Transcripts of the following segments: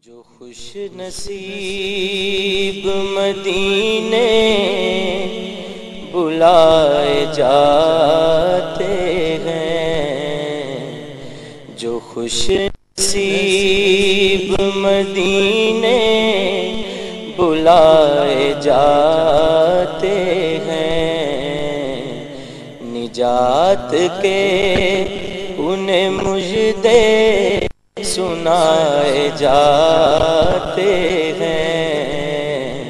جو خوش نصیب مدینے بلائے جاتے ہیں، جو خوش نصیب مدینے بلائے جاتے ہیں، نجات کے انہیں مجدے سنائے جاتے ہیں،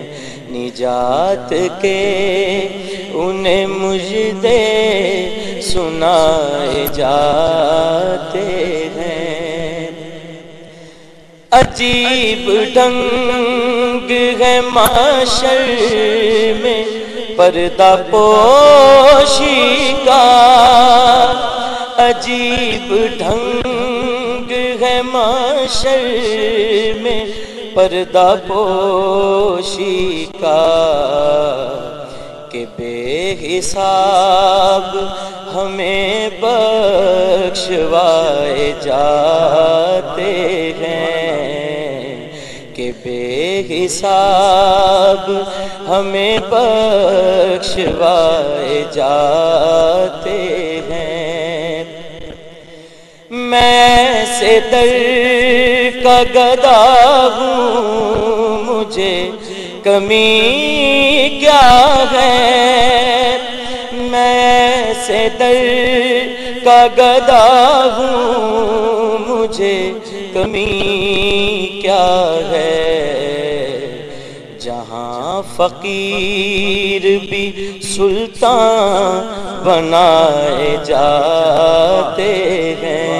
نجات کے انہیں مجدے سنائے جاتے ہیں۔ عجیب ڈھنگ ہے معاشر میں پردہ پوشی کا، عجیب ڈھنگ ہے معاشر میں پردہ پوشی کا، کہ بے حساب ہمیں بخشوائے جاتے ہیں، کہ بے حساب ہمیں بخشوائے جاتے ہیں۔ میں سے در کا گدا ہوں، مجھے کمی کیا ہے، میں سے در کا گدا ہوں، مجھے کمی کیا ہے، جہاں فقیر بھی سلطان بنائے جاتے ہیں،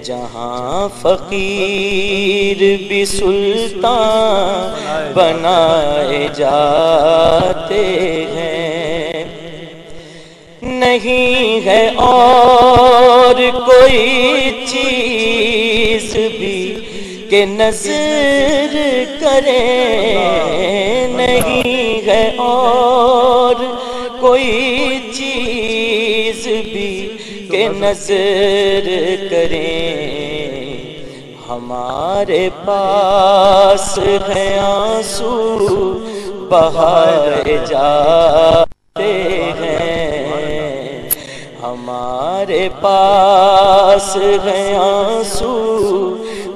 جہاں فقیر بھی سلطان بنائے جاتے ہیں۔ نہیں ہے اور کوئی چیز بھی کہ نظر کریں، نہیں ہے اور کوئی چیز بھی کہ نظر کریں، ہمارے پاس ہے آنسو بہائے جاتے ہیں، ہمارے پاس ہے آنسو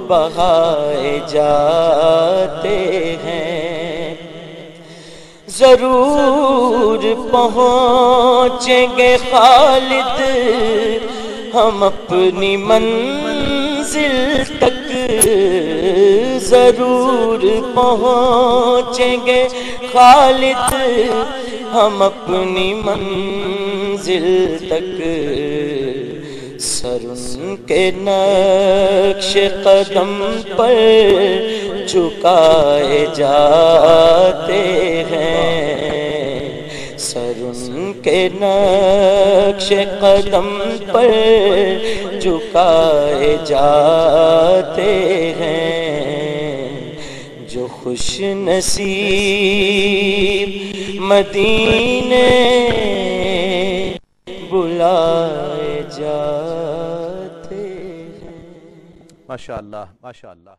بہائے جاتے ہیں۔ ضرور پہنچیں گے خالد ہم اپنی منزل تک، ضرور پہنچیں گے خالد ہم اپنی منزل تک، سر ان کے نقش قدم پر جھکائے جاتے ہیں، سر ان کے نقش قدم پر جھکائے جاتے ہیں، جو خوش نصیب مدینے بلائے جاتے ہیں۔ ماشاءاللہ ماشاءاللہ۔